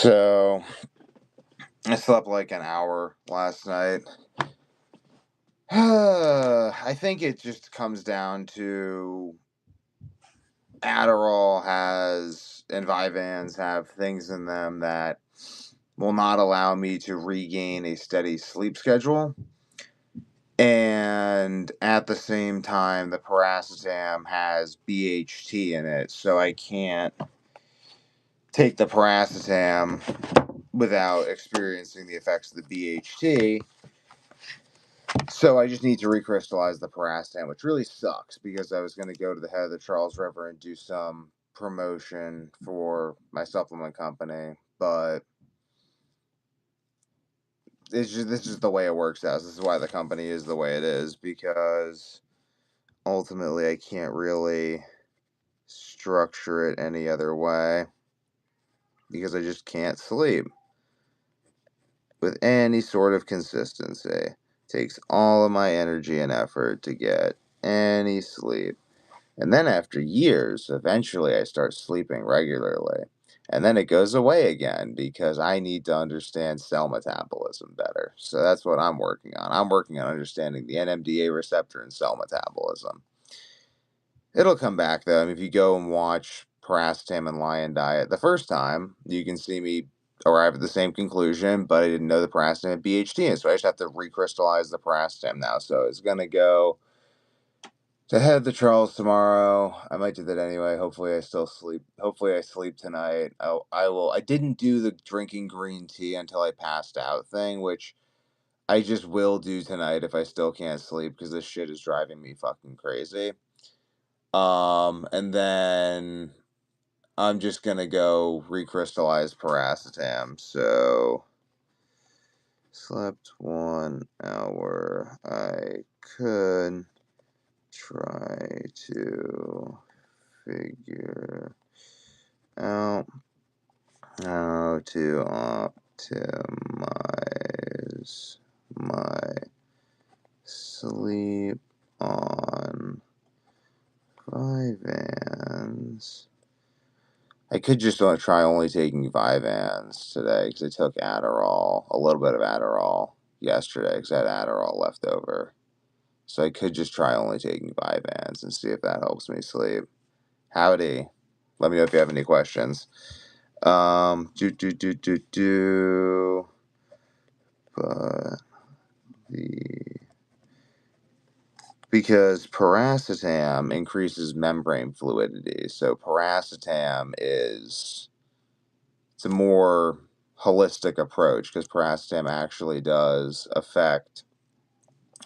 So I slept like an hour last night. I think it just comes down to Adderall has and Vyvanse have things in them that will not allow me to regain a steady sleep schedule. And at the same time, the paracetam has BHT in it, so I can't take the paracetam without experiencing the effects of the BHT. So I just need to recrystallize the paracetam, which really sucks because I was going to go to the head of the Charles River and do some promotion for my supplement company, but this is the way it works out. This is why the company is the way it is, because ultimately I can't really structure it any other way because I just can't sleep with any sort of consistency. It takes all of my energy and effort to get any sleep. And then after years, eventually I start sleeping regularly. And then it goes away again because I need to understand cell metabolism better. So that's what I'm working on. I'm working on understanding the NMDA receptor and cell metabolism. It'll come back though. I mean, if you go and watch Paracetam and Lion Diet the first time, you can see me arrive at the same conclusion, but I didn't know the Paracetam had BHT in it. So I just have to recrystallize the Paracetam now. So it's going to go to head the Charles tomorrow. I might do that anyway. Hopefully I still sleep. Hopefully I sleep tonight. I will. I didn't do the drinking green tea until I passed out thing, which I just will do tonight if I still can't sleep because this shit is driving me fucking crazy. And then I'm just gonna go recrystallize paracetam. So slept 1 hour. I could try to figure out how to optimize my sleep on Vyvanse. I could just try only taking Vyvanse today because I took Adderall, a little bit of Adderall yesterday because I had Adderall left over. So I could just try only taking Vyvanse and see if that helps me sleep. Howdy. Let me know if you have any questions. But because paracetam increases membrane fluidity, so paracetam it's a more holistic approach because paracetam actually does affect.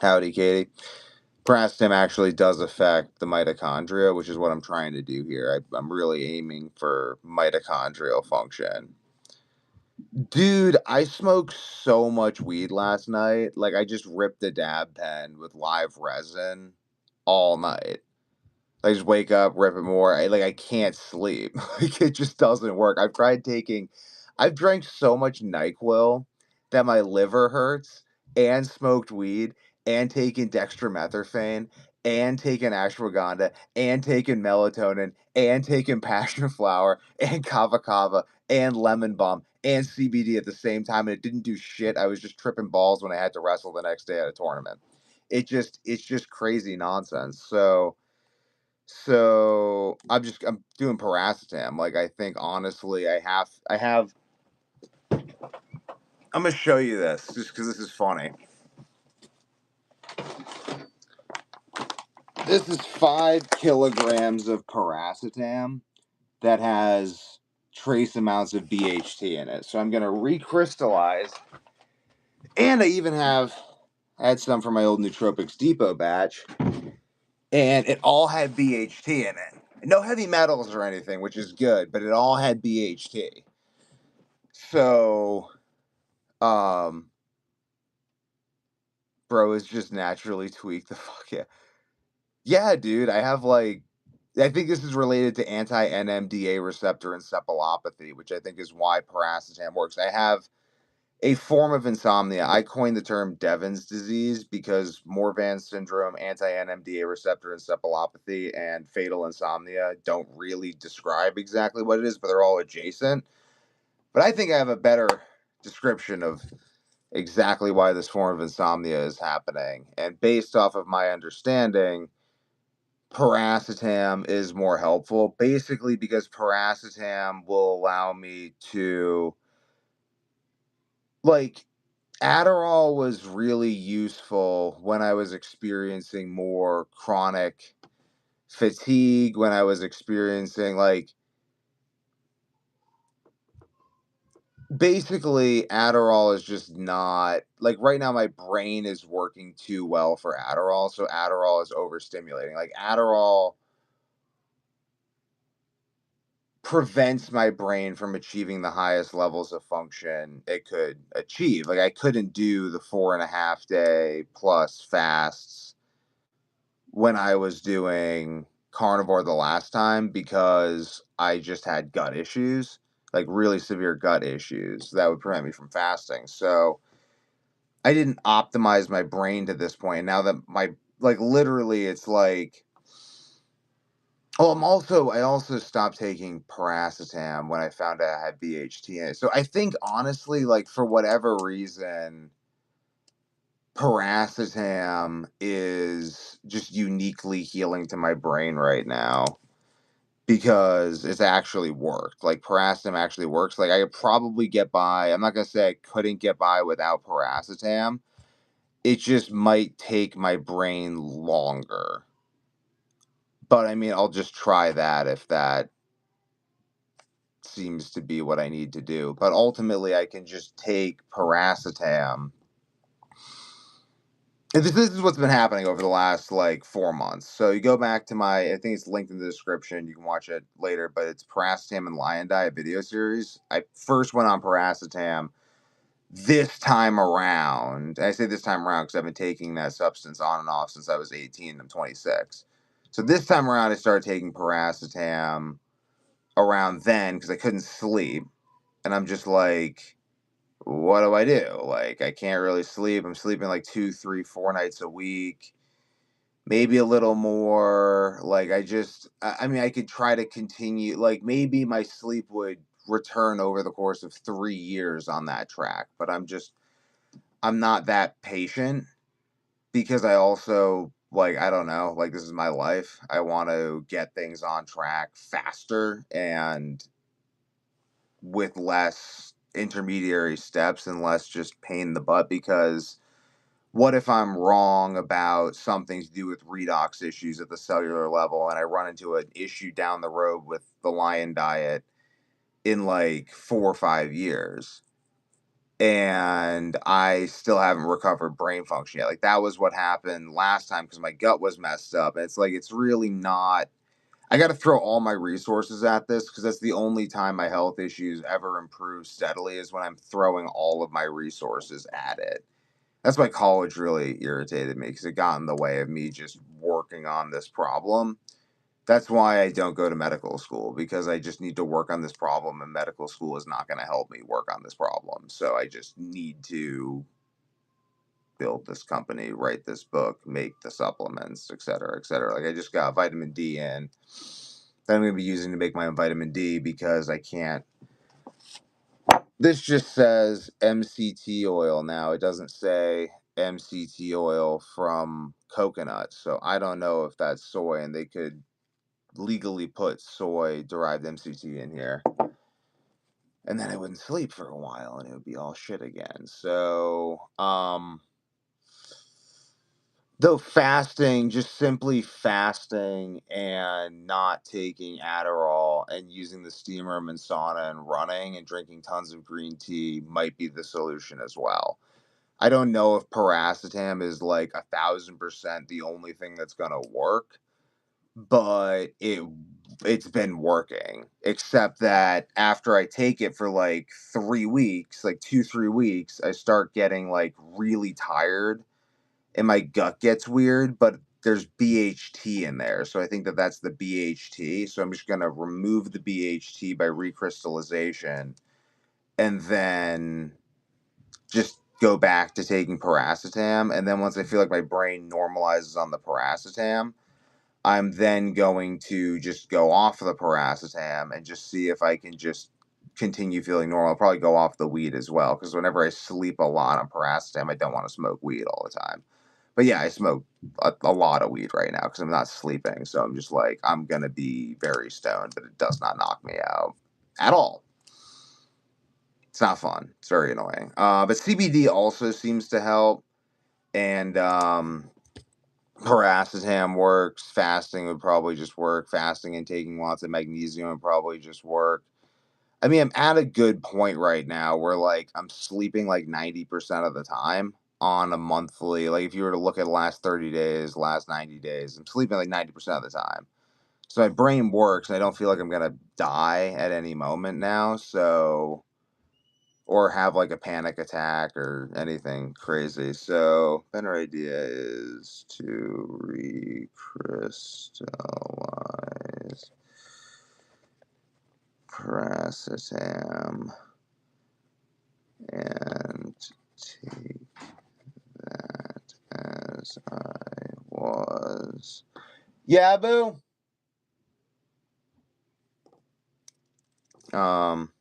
Howdy, Katie. Paracetam actually does affect the mitochondria, which is what I'm trying to do here. I'm really aiming for mitochondrial function. Dude, I smoked so much weed last night. Like, I just ripped a dab pen with live resin all night. I just wake up, rip it more. I can't sleep. Like, it just doesn't work. I've drank so much NyQuil that my liver hurts, and smoked weed, and taken dextromethorphan, and taken ashwagandha, and taken melatonin, and taken passion flower, and kava kava, and lemon balm, and CBD at the same time, and it didn't do shit. I was just tripping balls when I had to wrestle the next day at a tournament. It's just crazy nonsense. So I'm doing paracetam. Like, I think honestly I'm gonna show you this just because this is funny. This is 5 kilograms of paracetam that has trace amounts of BHT in it. So I'm gonna recrystallize, and I even had some from my old Nootropics Depot batch, and it all had BHT in it. No heavy metals or anything, which is good, but it all had BHT. So, bro is just naturally tweaked the fuck yeah. Yeah, dude, I think this is related to anti-NMDA receptor encephalopathy, which I think is why paracetam works. I have a form of insomnia. I coined the term Devon's disease because Morvan syndrome, anti-NMDA receptor encephalopathy, and fatal insomnia don't really describe exactly what it is, but they're all adjacent. But I think I have a better description of exactly why this form of insomnia is happening. And based off of my understanding, paracetam is more helpful, basically because paracetam will allow me to, like, Adderall was really useful when I was experiencing more chronic fatigue, when I was experiencing, like, basically Adderall is just not, like, right now my brain is working too well for Adderall, so Adderall is overstimulating. Like, Adderall prevents my brain from achieving the highest levels of function it could achieve. Like, I couldn't do the 4.5 day plus fasts when I was doing carnivore the last time because I just had gut issues, like really severe gut issues that would prevent me from fasting. So I didn't optimize my brain to this point. And now that like, literally, it's like, oh, I also stopped taking paracetam when I found out I had BHT in it. So I think, honestly, like, for whatever reason, paracetam is just uniquely healing to my brain right now because it's actually worked. Like, paracetam actually works. Like, I could probably get by. I'm not gonna say I couldn't get by without paracetam. It just might take my brain longer. But I mean, I'll just try that if that seems to be what I need to do. But ultimately, I can just take paracetam. And this is what's been happening over the last, like, 4 months. So you go back to my, I think it's linked in the description. You can watch it later, but it's Paracetam and Lion Diet video series. I first went on paracetam this time around. I say this time around because I've been taking that substance on and off since I was 18. I'm 26. So this time around, I started taking paracetam around then because I couldn't sleep. And I'm just like, what do I do? Like, I can't really sleep. I'm sleeping like 2, 3, 4 nights a week, maybe a little more. Like, I mean, I could try to continue. Like, maybe my sleep would return over the course of 3 years on that track, but I'm not that patient because I also, like, I don't know, like, this is my life. I want to get things on track faster and with less intermediary steps and less just pain in the butt, because what if I'm wrong about something to do with redox issues at the cellular level and I run into an issue down the road with the Lion Diet in like 4 or 5 years and I still haven't recovered brain function yet? Like, that was what happened last time because my gut was messed up. And it's like, it's really not. I got to throw all my resources at this because that's the only time my health issues ever improve steadily, is when I'm throwing all of my resources at it. That's why college really irritated me, because it got in the way of me just working on this problem. That's why I don't go to medical school, because I just need to work on this problem, and medical school is not going to help me work on this problem. So I just need to build this company, write this book, make the supplements, et cetera, et cetera. Like, I just got vitamin D in that I'm going to be using to make my own vitamin D because I can't. This just says MCT oil now. It doesn't say MCT oil from coconut. So I don't know if that's soy, and they could legally put soy derived MCT in here. And then I wouldn't sleep for a while and it would be all shit again. So, though fasting, just simply fasting and not taking Adderall and using the steam room and sauna and running and drinking tons of green tea might be the solution as well. I don't know if paracetam is like 1,000% the only thing that's gonna work, but it's been working. Except that after I take it for like 3 weeks, like 2, 3 weeks, I start getting like really tired and my gut gets weird, but there's BHT in there. So I think that that's the BHT. So I'm just going to remove the BHT by recrystallization and then just go back to taking paracetam. And then once I feel like my brain normalizes on the paracetam, I'm then going to just go off of the paracetam and just see if I can just continue feeling normal. I'll probably go off the weed as well, because whenever I sleep a lot on paracetam, I don't want to smoke weed all the time. But yeah, I smoke a lot of weed right now because I'm not sleeping. So I'm just like, I'm going to be very stoned, but it does not knock me out at all. It's not fun. It's very annoying. But CBD also seems to help. And paracetam works. Fasting would probably just work. Fasting and taking lots of magnesium would probably just work. I mean, I'm at a good point right now where, like, I'm sleeping like 90% of the time on a monthly. Like, if you were to look at the last 30 days, last 90 days, I'm sleeping like 90% of the time. So my brain works, and I don't feel like I'm going to die at any moment now. So, or have like a panic attack or anything crazy. So, better idea is to recrystallize paracetam and take that as I was. Yeah, boo. Um.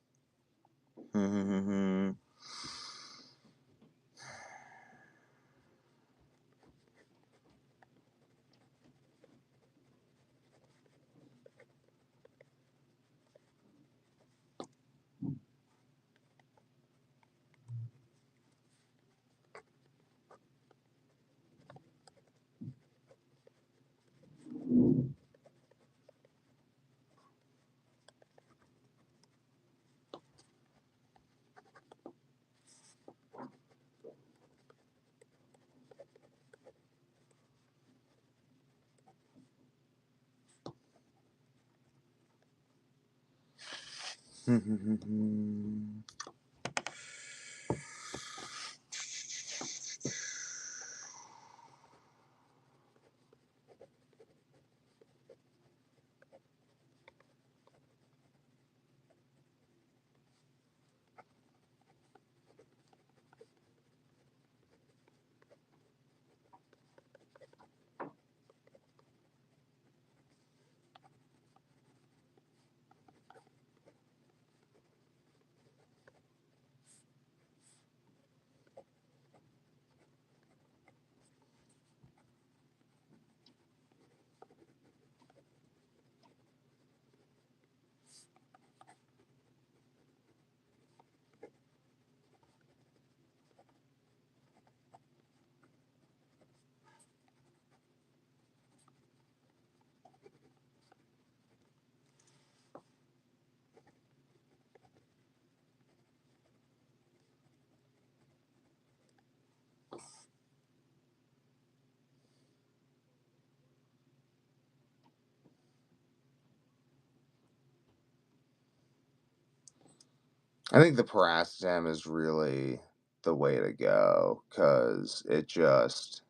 I think the paracetam is really the way to go because it just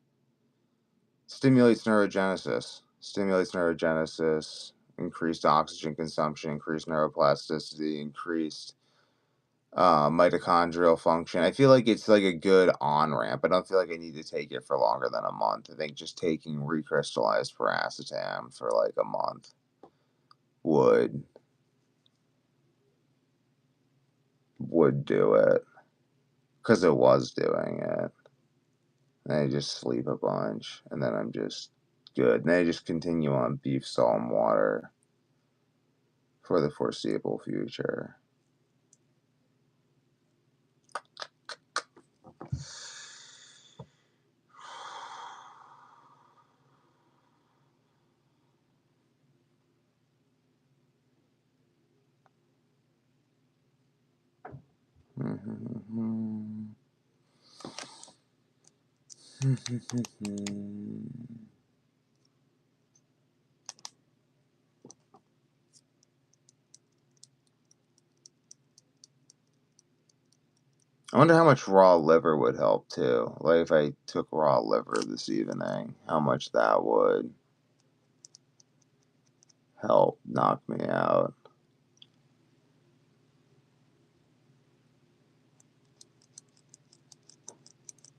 stimulates neurogenesis, increased oxygen consumption, increased neuroplasticity, increased mitochondrial function. I feel like it's like a good on ramp. I don't feel like I need to take it for longer than a month. I think just taking recrystallized paracetam for like a month would do it because it was doing it. And I just sleep a bunch, and then I'm just good. And I just continue on beef, salt, and water for the foreseeable future. I wonder how much raw liver would help too. Like if I took raw liver this evening, how much that would help knock me out.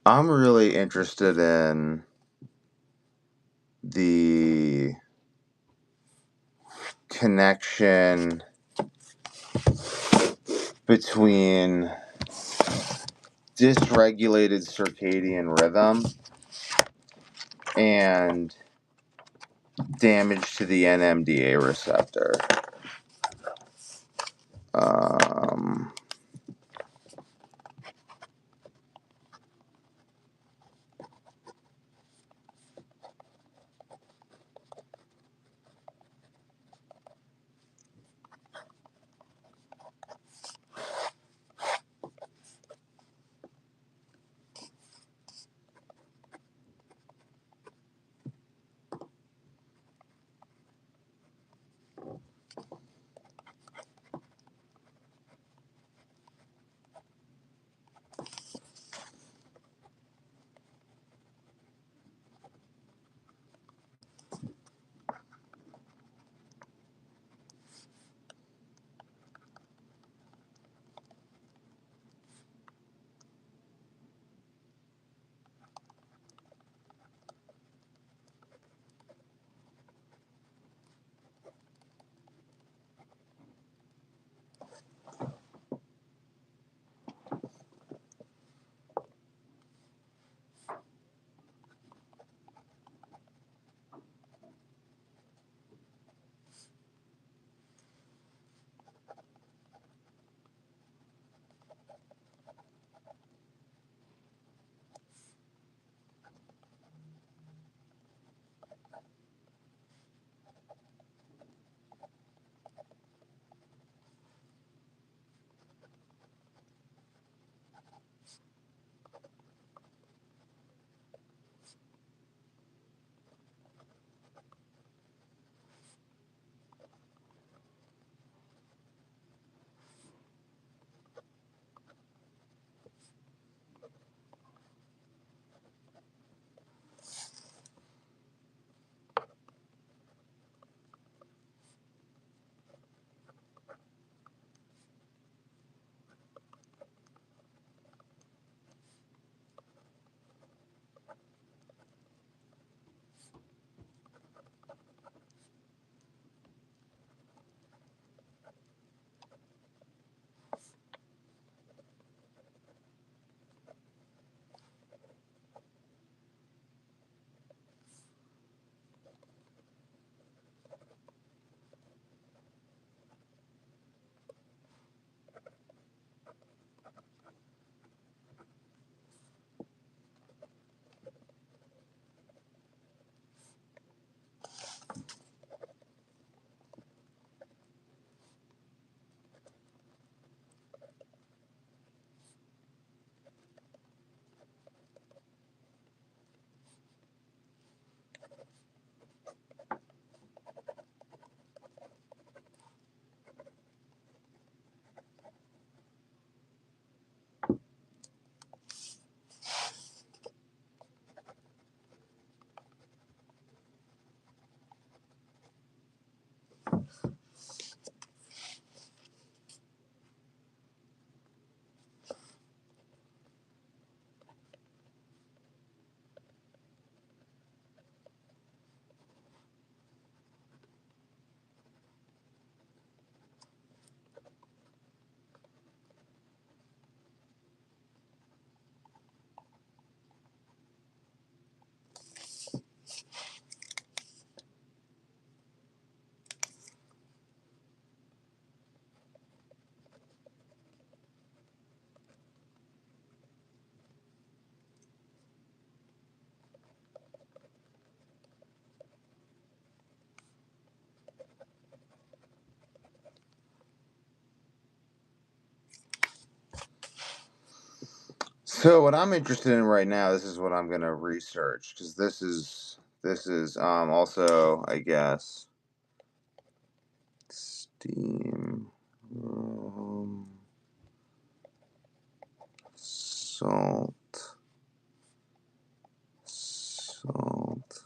I'm really interested in the connection between dysregulated circadian rhythm and damage to the NMDA receptor. Um, so what I'm interested in right now, this is what I'm gonna research because this is also, I guess, steam salt salt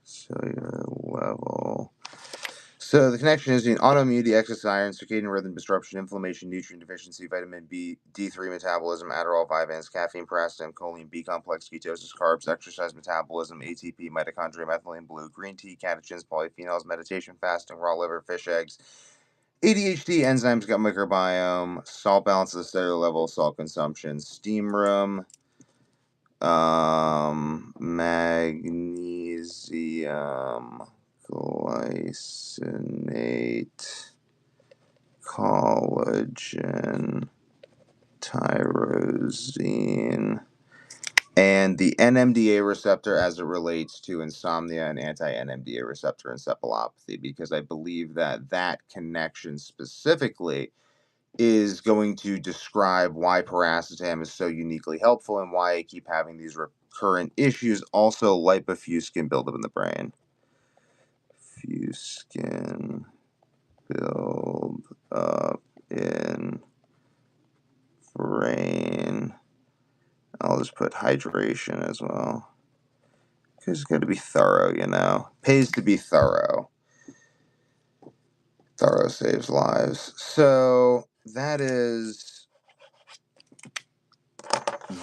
cellular level. So the connection is between autoimmunity, excess iron, circadian rhythm disruption, inflammation, nutrient deficiency, vitamin D3 metabolism, Adderall, Vyvanse, caffeine, paracetam, choline, B complex, ketosis, carbs, exercise metabolism, ATP, mitochondria, methylene blue, green tea, catechins, polyphenols, meditation, fasting, raw liver, fish eggs, ADHD, enzymes, gut microbiome, salt balance at the cellular level, salt consumption, steam room, magnesium glycinate, collagen, tyrosine, and the NMDA receptor as it relates to insomnia and anti-NMDA receptor encephalopathy, because I believe that that connection specifically is going to describe why paracetam is so uniquely helpful and why I keep having these recurrent issues. Also, lipofuscin buildup in the brain. Fuscin build up in brain. I'll just put hydration as well. Because it's got to be thorough, you know. Pays to be thorough. Thorough saves lives. So that is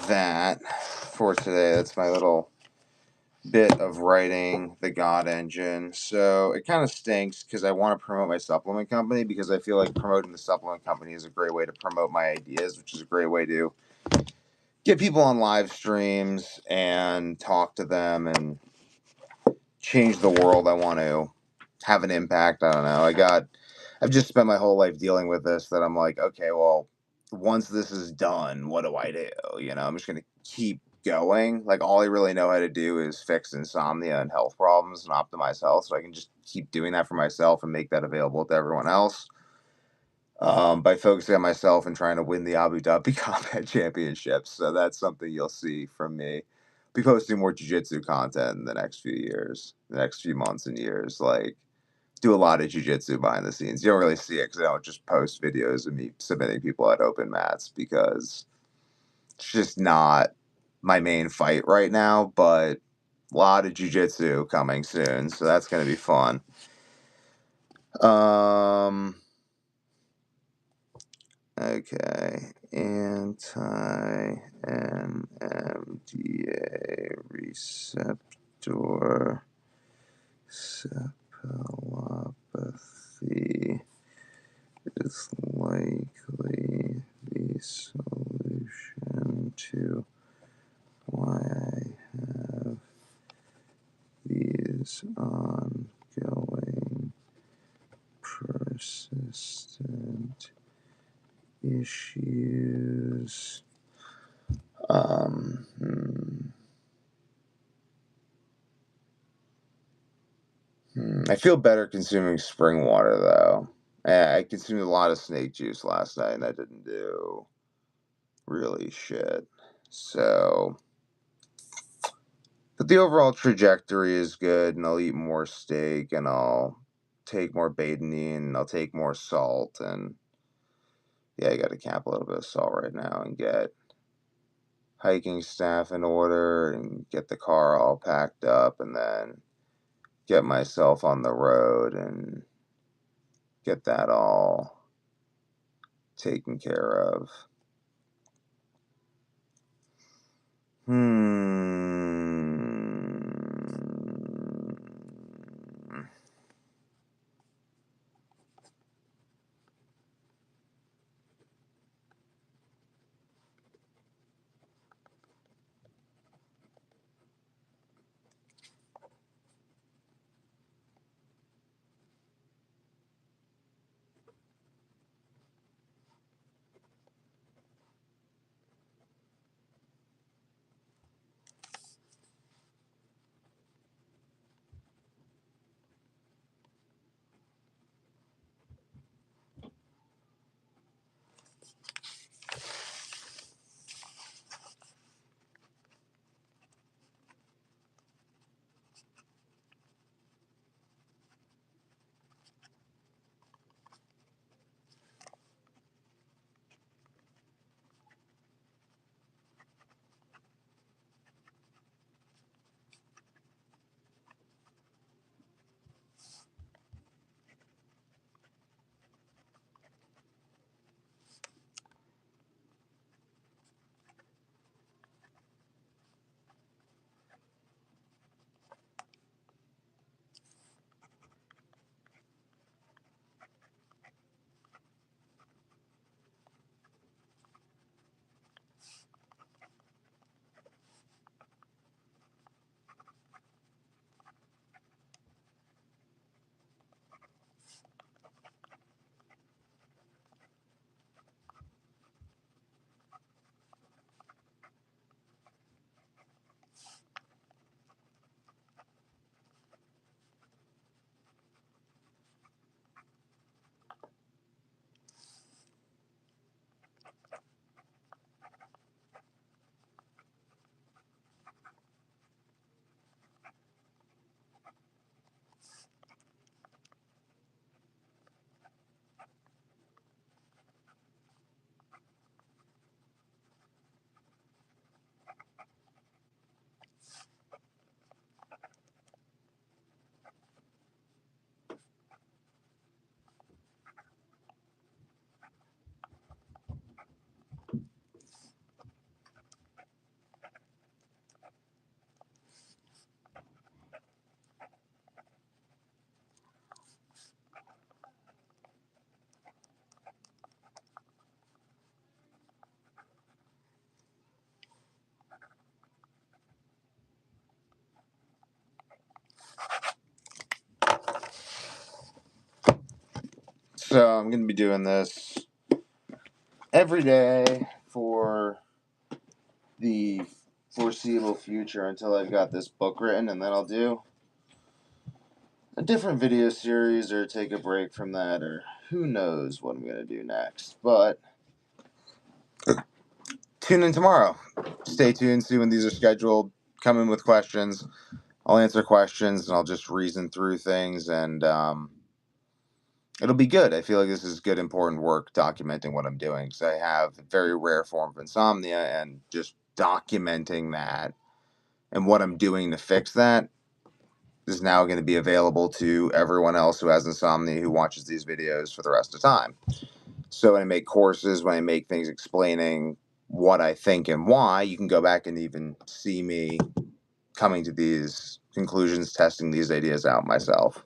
that for today. That's my little bit of writing the God Engine. So it kind of stinks because I want to promote my supplement company, because I feel like promoting the supplement company is a great way to promote my ideas, which is a great way to get people on live streams and talk to them and change the world. I want to have an impact. I don't know. I've just spent my whole life dealing with this, that I'm like, okay, well, once this is done, what do I do? You know, I'm just going to keep going. Like, all I really know how to do is fix insomnia and health problems and optimize health. So I can just keep doing that for myself and make that available to everyone else. By focusing on myself and trying to win the Abu Dhabi Combat Championships. So that's something you'll see from me. Be posting more jiu-jitsu content in the next few years, the next few months and years. Like, do a lot of jiu-jitsu behind the scenes. You don't really see it because I don't just post videos of me submitting people at open mats, because it's just not my main fight right now. But a lot of jiu-jitsu coming soon, so that's going to be fun. Okay, anti-NMDA receptor encephalopathy is likely the solution to why I have these ongoing persistent issues. I feel better consuming spring water though. I consumed a lot of snake juice last night and that didn't do really shit. So, but the overall trajectory is good, and I'll eat more steak, and I'll take more betaine, and I'll take more salt, and yeah, I got to cap a little bit of salt right now and get hiking staff in order and get the car all packed up, and then get myself on the road and get that all taken care of. So I'm going to be doing this every day for the foreseeable future until I've got this book written, and then I'll do a different video series or take a break from that, or who knows what I'm going to do next. But tune in tomorrow. Stay tuned, see when these are scheduled. Come in with questions. I'll answer questions and I'll just reason through things, and it'll be good. I feel like this is good, important work documenting what I'm doing. So I have a very rare form of insomnia, and just documenting that and what I'm doing to fix that is now going to be available to everyone else who has insomnia who watches these videos for the rest of time. So when I make courses, when I make things explaining what I think and why, you can go back and even see me coming to these conclusions, testing these ideas out myself.